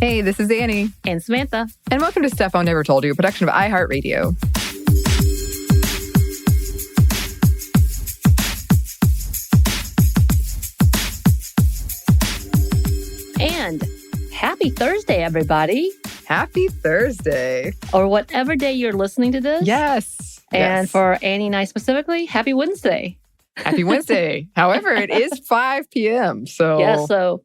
Hey, this is Anney and Samantha. And welcome to Stuff I Never Told You, a production of iHeartRadio. And happy Thursday, everybody. Happy Thursday. Or whatever day you're listening to this. Yes. And for Anney and I specifically, happy Wednesday. Happy Wednesday. However, it is 5 p.m. So yeah, so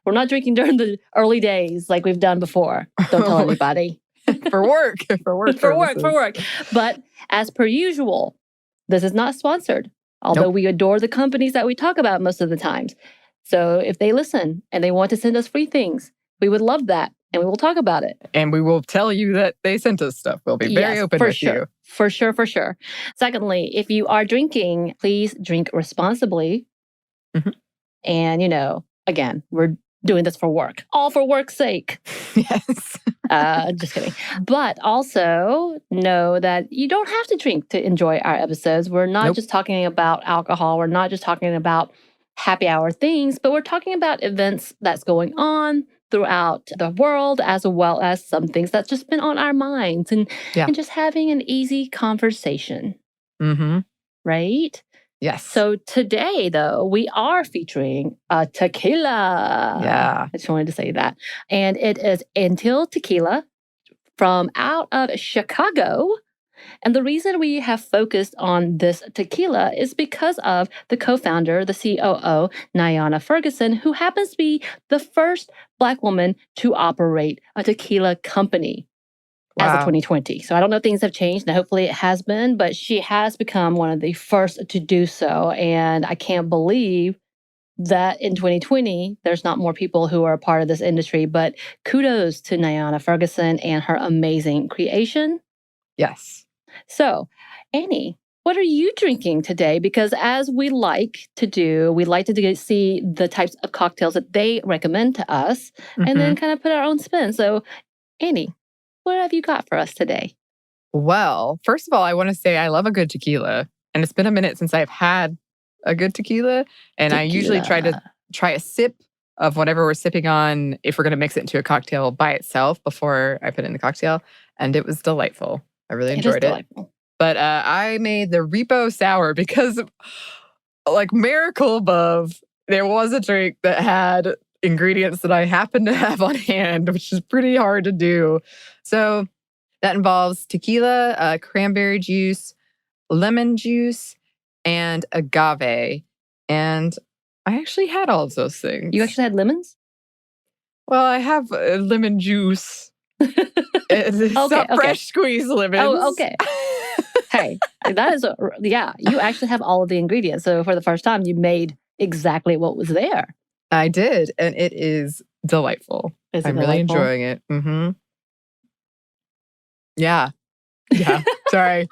we're not drinking during the early days like we've done before. Don't tell anybody. For work. For work. But as per usual, this is not sponsored. Although we adore the companies that we talk about most of the times. So if they listen and they want to send us free things, we would love that. And we will talk about it. And we will tell you that they sent us stuff. We'll be very open with you. For sure. Secondly, if you are drinking, please drink responsibly. Mm-hmm. And, again, we're doing this for work. All for work's sake. Yes. Just kidding. But also know that you don't have to drink to enjoy our episodes. We're not just talking about alcohol. We're not just talking about happy hour things, but we're talking about events that's going on throughout the world, as well as some things that's just been on our minds and just having an easy conversation. Mm-hmm. Right? Yes. So today, though, we are featuring a tequila. Yeah. I just wanted to say that. And it is Anteel Tequila from out of Chicago. And the reason we have focused on this tequila is because of the co-founder, the COO, Nyana Ferguson, who happens to be the first Black woman to operate a tequila company as of 2020. So I don't know if things have changed, and hopefully it has been, but she has become one of the first to do so. And I can't believe that in 2020, there's not more people who are a part of this industry, but kudos to Nyana Ferguson and her amazing creation. Yes. So, Anney, what are you drinking today? Because as we like to do, we like to see the types of cocktails that they recommend to us and then kind of put our own spin. So, Anney, what have you got for us today? Well, first of all, I want to say I love a good tequila. And it's been a minute since I've had a good tequila. And I usually try a sip of whatever we're sipping on if we're going to mix it into a cocktail by itself before I put it in the cocktail. And it was delightful. I really enjoyed it. But I made the Repo Sour because, like miracle above, there was a drink that had ingredients that I happen to have on hand, which is pretty hard to do. So that involves tequila, cranberry juice, lemon juice, and agave. And I actually had all of those things. You actually had lemons? Well, I have lemon juice. It's not fresh squeezed lemons. Oh, okay. Hey, that is, you actually have all of the ingredients. So for the first time, you made exactly what was there. I did, and it is delightful. I'm really enjoying it. Mm-hmm. Yeah. Sorry.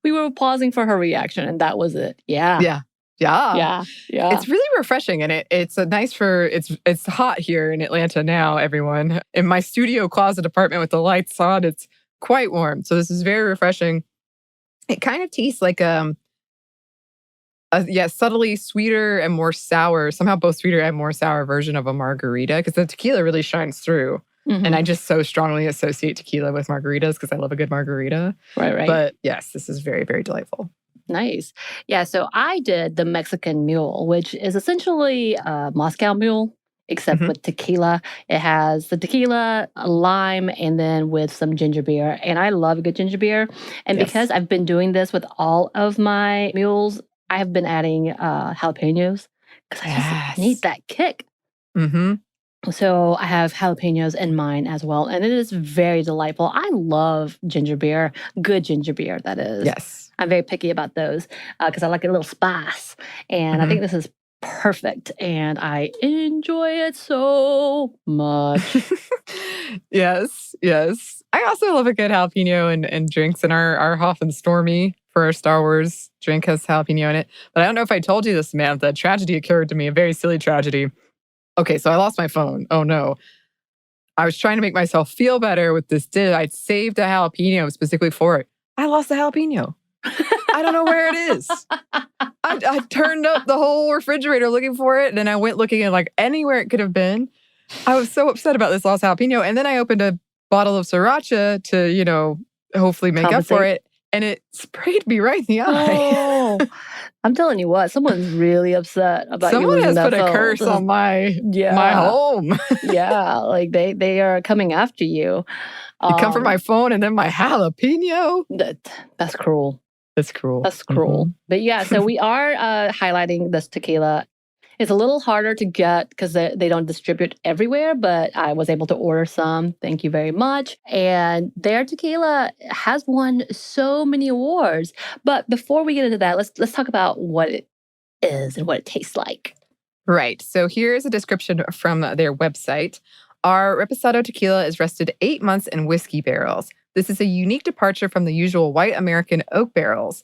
We were pausing for her reaction, and that was it. Yeah. It's really refreshing, and it's a nice it's hot here in Atlanta now, everyone. In my studio closet apartment with the lights on, it's quite warm. So this is very refreshing. It kind of tastes like subtly sweeter and more sour, somehow both sweeter and more sour version of a margarita, because the tequila really shines through. Mm-hmm. And I just so strongly associate tequila with margaritas because I love a good margarita. Right. But yes, this is very, very delightful. Nice. Yeah, so I did the Mexican Mule, which is essentially a Moscow Mule, except with tequila. It has the tequila, lime, and then with some ginger beer. And I love a good ginger beer. And because I've been doing this with all of my mules, I have been adding jalapenos because I just need that kick. Mm-hmm. So I have jalapenos in mine as well. And it is very delightful. I love ginger beer. Good ginger beer, that is. Yes. I'm very picky about those because I like a little spice. And I think this is perfect. And I enjoy it so much. Yes. I also love a good jalapeno and drinks. And our Hoff and Stormy for our Star Wars drink has jalapeno in it. But I don't know if I told you this, Samantha. A tragedy occurred to me, a very silly tragedy. Okay, so I lost my phone. Oh, no. I was trying to make myself feel better with this dish. I'd saved a jalapeno specifically for it. I lost the jalapeno. I don't know where it is. I turned up the whole refrigerator looking for it, and then I went looking at like anywhere it could have been. I was so upset about this lost jalapeno. And then I opened a bottle of sriracha to, hopefully make up for it. And it sprayed me right in the eye. Oh, I'm telling you what, someone's really upset about you Someone losing has that put a phone. curse on my home. Yeah, like they are coming after you. You come for my phone and then my jalapeno? That's cruel. That's cruel. That's cruel. Mm-hmm. But yeah, so we are highlighting this tequila. It's a little harder to get because they don't distribute everywhere, but I was able to order some. Thank you very much. And their tequila has won so many awards. But before we get into that, let's talk about what it is and what it tastes like. Right. So here's a description from their website. Our Reposado tequila is rested 8 months in whiskey barrels. This is a unique departure from the usual white American oak barrels.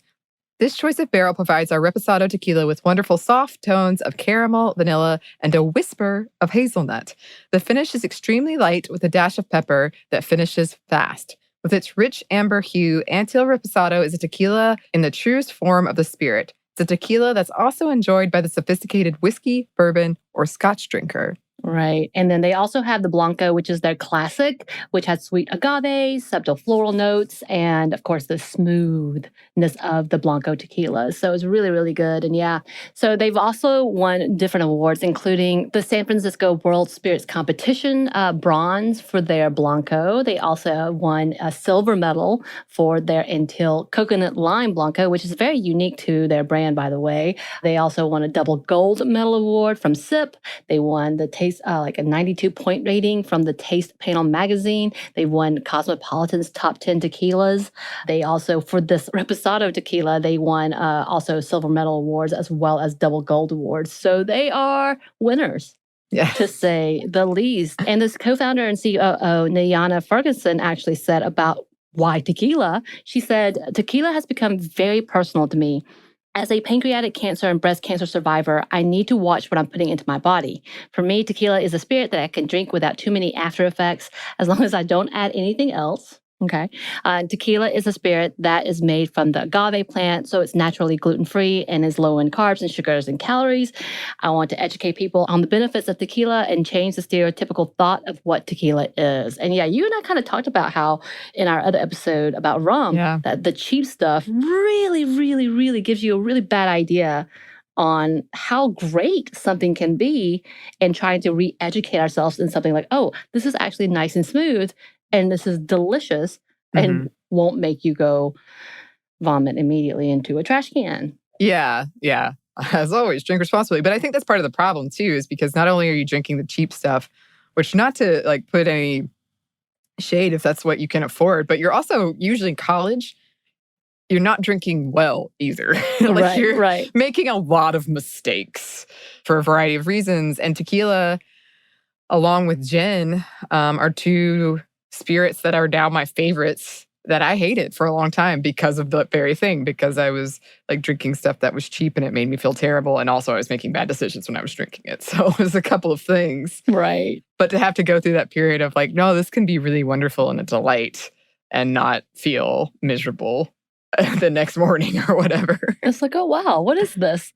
This choice of barrel provides our Reposado tequila with wonderful soft tones of caramel, vanilla, and a whisper of hazelnut. The finish is extremely light with a dash of pepper that finishes fast. With its rich amber hue, Anteel Reposado is a tequila in the truest form of the spirit. It's a tequila that's also enjoyed by the sophisticated whiskey, bourbon, or scotch drinker. Right. And then they also have the Blanco, which is their classic, which has sweet agave, subtle floral notes, and of course, the smoothness of the Blanco tequila. So it's really, really good. And yeah, so they've also won different awards, including the San Francisco World Spirits Competition, bronze for their Blanco. They also won a silver medal for their Anteel Coconut Lime Blanco, which is very unique to their brand, by the way. They also won a double gold medal award from SIP. They won the Taste, like a 92-point rating from the Taste Panel magazine. They won Cosmopolitan's top 10 tequilas. They also, for this Reposado tequila, they won also silver medal awards as well as double gold awards. So they are winners. Yeah. To say the least. And this co-founder and COO, Nayana Ferguson, actually said about why tequila. She said, tequila has become very personal to me. As a pancreatic cancer and breast cancer survivor, I need to watch what I'm putting into my body. For me, tequila is a spirit that I can drink without too many after effects, as long as I don't add anything else. Okay. Tequila is a spirit that is made from the agave plant, so it's naturally gluten-free and is low in carbs and sugars and calories. I want to educate people on the benefits of tequila and change the stereotypical thought of what tequila is. And yeah, you and I kind of talked about how in our other episode about rum, that the cheap stuff really, really, really gives you a really bad idea on how great something can be, and trying to re-educate ourselves in something like, oh, this is actually nice and smooth, and this is delicious, and won't make you go vomit immediately into a trash can. Yeah. As always, drink responsibly. But I think that's part of the problem too, is because not only are you drinking the cheap stuff, which not to like put any shade if that's what you can afford, but you're also usually in college, you're not drinking well either. You're making a lot of mistakes for a variety of reasons. And tequila, along with gin, are two spirits that are now my favorites that I hated for a long time because of the very thing, because I was like drinking stuff that was cheap and it made me feel terrible. And also I was making bad decisions when I was drinking it. So it was a couple of things. Right. But to have to go through that period of like, no, this can be really wonderful and a delight and not feel miserable the next morning or whatever. It's like, oh, wow, what is this?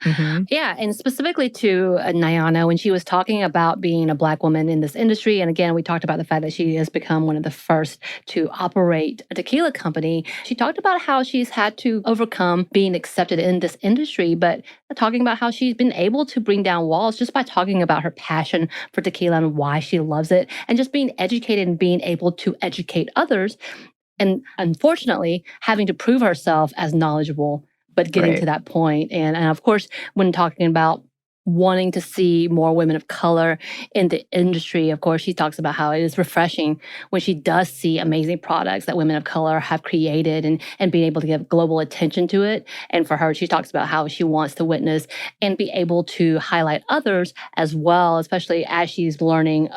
Yeah, and specifically to Nayana, when she was talking about being a Black woman in this industry, and again, we talked about the fact that she has become one of the first to operate a tequila company. She talked about how she's had to overcome being accepted in this industry, but talking about how she's been able to bring down walls just by talking about her passion for tequila and why she loves it, and just being educated and being able to educate others. And unfortunately, having to prove herself as knowledgeable, but getting to that point. And of course, when talking about wanting to see more women of color in the industry, of course, she talks about how it is refreshing when she does see amazing products that women of color have created, and being able to give global attention to it. And for her, she talks about how she wants to witness and be able to highlight others as well, especially as she's learning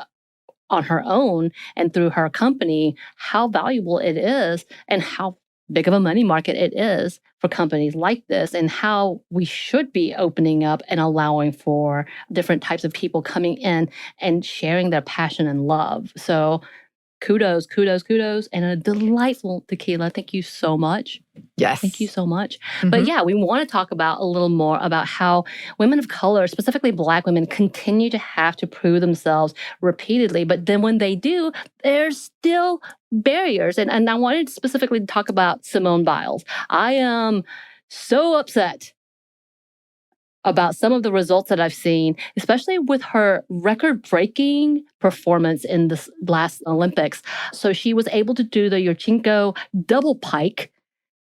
on her own and through her company, how valuable it is and how big of a money market it is for companies like this, and how we should be opening up and allowing for different types of people coming in and sharing their passion and love. So kudos, kudos, kudos, and a delightful tequila. Thank you so much. Yes. Thank you so much. But yeah, we want to talk about a little more about how women of color, specifically Black women, continue to have to prove themselves repeatedly. But then when they do, there's still barriers. And I wanted specifically to talk about Simone Biles. I am so upset about some of the results that I've seen, especially with her record-breaking performance in this last Olympics. So she was able to do the Yurchenko double pike,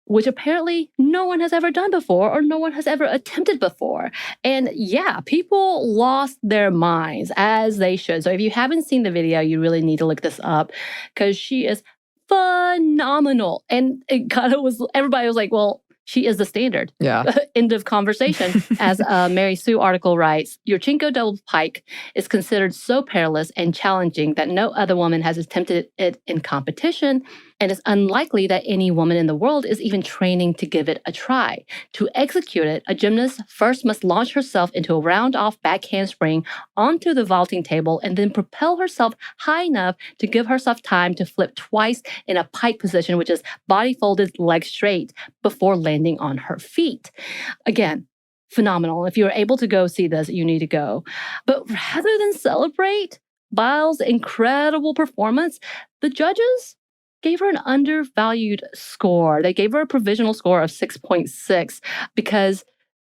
which apparently no one has ever done before or no one has ever attempted before. And yeah, people lost their minds, as they should. So if you haven't seen the video, you really need to look this up because she is phenomenal. And it kind of was, everybody was like, well, she is the standard. Yeah. End of conversation. As a Mary Sue article writes, Yurchenko double pike is considered so perilous and challenging that no other woman has attempted it in competition, and it's unlikely that any woman in the world is even training to give it a try. To execute it, a gymnast first must launch herself into a round-off back handspring onto the vaulting table and then propel herself high enough to give herself time to flip twice in a pike position, which is body folded, legs straight, before landing on her feet. Again, phenomenal. If you're able to go see this, you need to go. But rather than celebrate Biles' incredible performance, the judges gave her an undervalued score. They gave her a provisional score of 6.6 because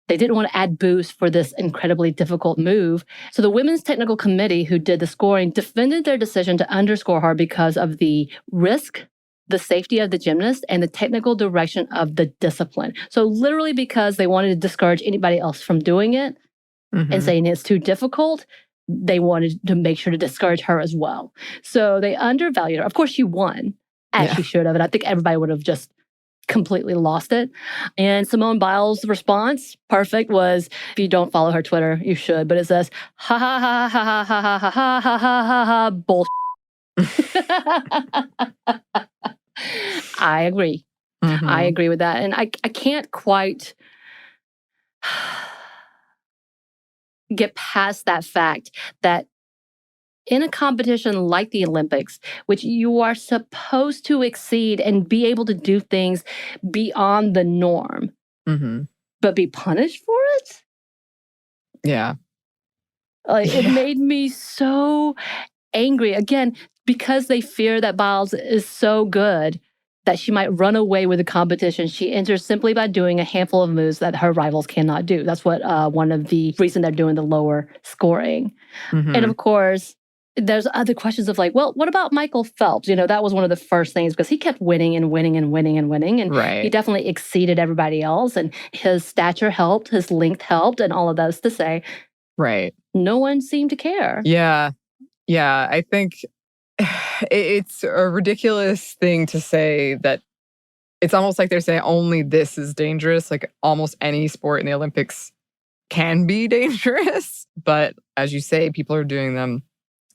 they didn't want to add boost for this incredibly difficult move. So the Women's Technical Committee, who did the scoring, defended their decision to underscore her because of the risk, the safety of the gymnast, and the technical direction of the discipline. So literally because they wanted to discourage anybody else from doing it and saying it's too difficult, they wanted to make sure to discourage her as well. So they undervalued her. Of course, she won, as she should have. And I think everybody would have just completely lost it. And Simone Biles' response, perfect, was, if you don't follow her Twitter, you should. But it says, ha ha ha ha ha ha ha ha ha ha ha ha bullshit. I agree. I agree with that. And I can't quite get past that fact that in a competition like the Olympics, which you are supposed to exceed and be able to do things beyond the norm, but be punished for it? Yeah. It made me so angry. Again, because they fear that Biles is so good that she might run away with the competition, she enters simply by doing a handful of moves that her rivals cannot do. That's what one of the reasons they're doing the lower scoring. And of course, there's other questions of like, well, what about Michael Phelps? You know, that was one of the first things because he kept winning and winning and winning and winning. And he definitely exceeded everybody else. And his stature helped, his length helped, and all of those to say. No one seemed to care. Yeah. Yeah. I think it's a ridiculous thing to say that it's almost like they're saying only this is dangerous. Like almost any sport in the Olympics can be dangerous. But as you say, people are doing them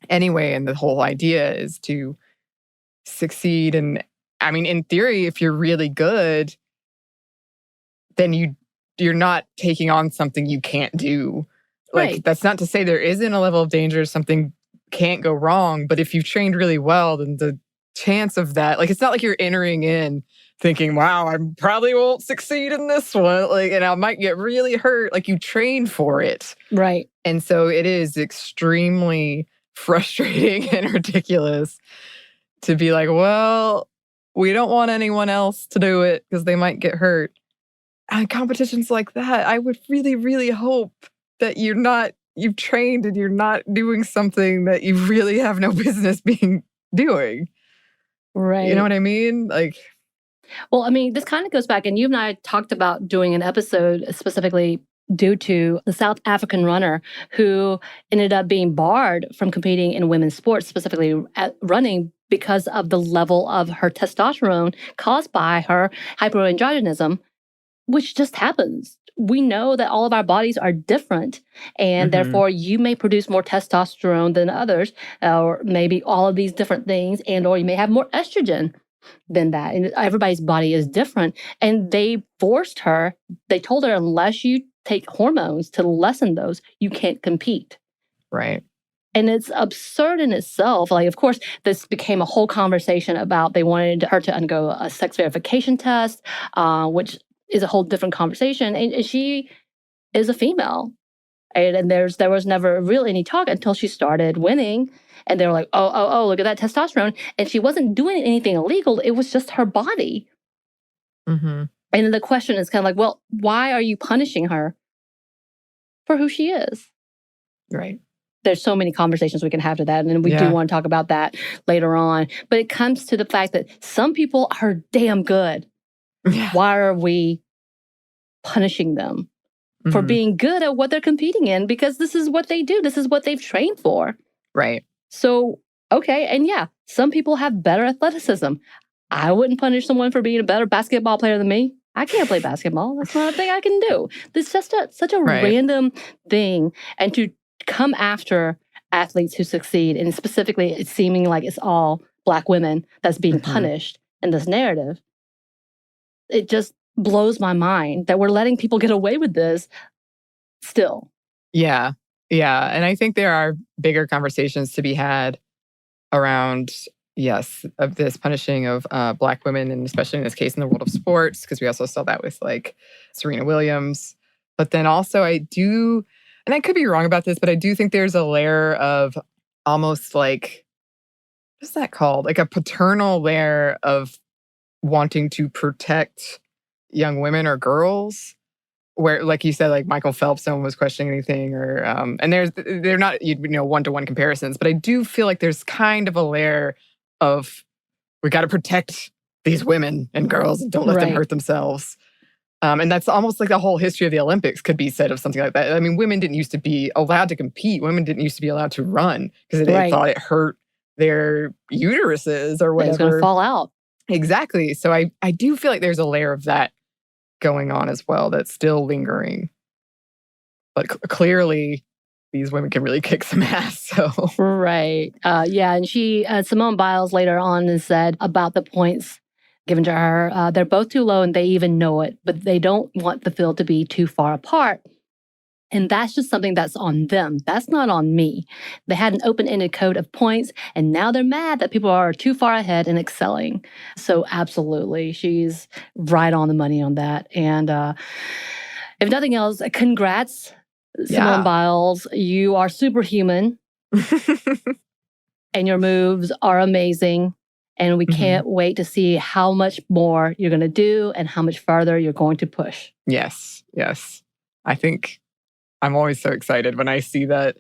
anyway. And the whole idea is to succeed. And I mean, in theory, if you're really good, then you're not taking on something you can't do. Like, that's not to say there isn't a level of danger, something can't go wrong. But if you've trained really well, then the chance of that, like, it's not like you're entering in thinking, wow, I probably won't succeed in this one. Like, and I might get really hurt. Like, you trained for it. And so it is extremely frustrating and ridiculous to be like, well, we don't want anyone else to do it because they might get hurt. And competitions like that, I would really, really hope that you've trained and you're not doing something that you really have no business doing. You know what I mean? Like, well, I mean, this kind of goes back, and you and I talked about doing an episode specifically due to the South African runner who ended up being barred from competing in women's sports, specifically at running, because of the level of her testosterone caused by her hyperandrogenism, which just happens. We know that all of our bodies are different, and therefore you may produce more testosterone than others, or maybe all of these different things, and or you may have more estrogen than that. And everybody's body is different. And they forced her, they told her, unless you take hormones to lessen those, you can't compete. And it's absurd in itself. Like, of course, this became a whole conversation about they wanted her to undergo a sex verification test, which is a whole different conversation. And she is a female. And there was never really any talk until she started winning. And they were like, oh, look at that testosterone. And she wasn't doing anything illegal. It was just her body. Mm-hmm. And then the question is kind of like, well, why are you punishing her for who she is? Right. There's so many conversations we can have to that. And we do want to talk about that later on. But it comes to the fact that some people are damn good. Yeah. Why are we punishing them for being good at what they're competing in? Because this is what they do. This is what they've trained for. Right. So, okay. And yeah, some people have better athleticism. I wouldn't punish someone for being a better basketball player than me. I can't play basketball. That's not a thing I can do. This is just such a random thing. And to come after athletes who succeed, and specifically it's seeming like it's all Black women that's being punished in this narrative, it just blows my mind that we're letting people get away with this still. Yeah. Yeah. And I think there are bigger conversations to be had around, yes, of this punishing of Black women, and especially in this case in the world of sports, because we also saw that with like Serena Williams. But then also I do, and I could be wrong about this, but I do think there's a layer of almost like, what's that called? Like a paternal layer of wanting to protect young women or girls, where, like you said, like Michael Phelps, no one was questioning anything, or and they're not one-to-one comparisons, but I do feel like there's kind of a layer of we got to protect these women and girls and don't let them hurt themselves. And that's almost like the whole history of the Olympics could be said of something like that. I mean, women didn't used to be allowed to compete. Women didn't used to be allowed to run because they thought it hurt their uteruses or whatever. It was going to fall out. Exactly. So I do feel like there's a layer of that going on as well that's still lingering. But clearly, these women can really kick some ass. So Right. Yeah. And Simone Biles later on has said about the points given to her, they're both too low and they even know it, but they don't want the field to be too far apart. And that's just something that's on them. That's not on me. They had an open-ended code of points, and now they're mad that people are too far ahead and excelling. So absolutely, she's right on the money on that. And if nothing else, congrats, Simone Biles. You are superhuman. And your moves are amazing. And we can't wait to see how much more you're going to do and how much farther you're going to push. Yes. I think I'm always so excited when I see that,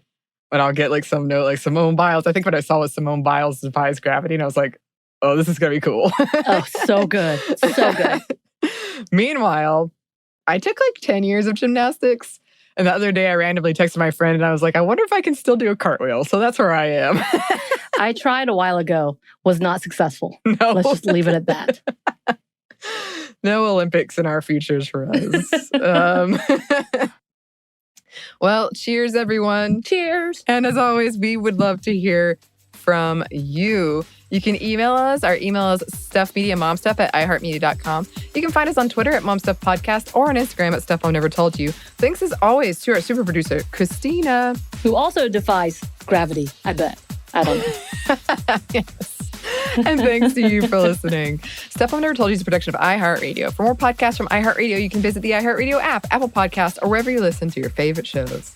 when I'll get like some note like Simone Biles. I think what I saw was Simone Biles defies gravity, and I was like, oh, this is going to be cool. Oh, so good. So good. Meanwhile, I took like 10 years of gymnastics. And the other day I randomly texted my friend and I was like, I wonder if I can still do a cartwheel. So that's where I am. I tried a while ago, was not successful. No. Let's just leave it at that. No Olympics in our futures for us. Well, cheers, everyone. Cheers. And as always, we would love to hear from you. You can email us. Our email is stuffmediamomstuff@iheartmedia.com. You can find us on Twitter @momstuffpodcast or on Instagram @stuffmomnevertoldyu. Thanks as always to our super producer, Christina. Who also defies gravity, I bet. I don't know. Yes. And thanks to you for listening. Stuff Mom Never Told You is a production of iHeartRadio. For more podcasts from iHeartRadio, you can visit the iHeartRadio app, Apple Podcasts, or wherever you listen to your favorite shows.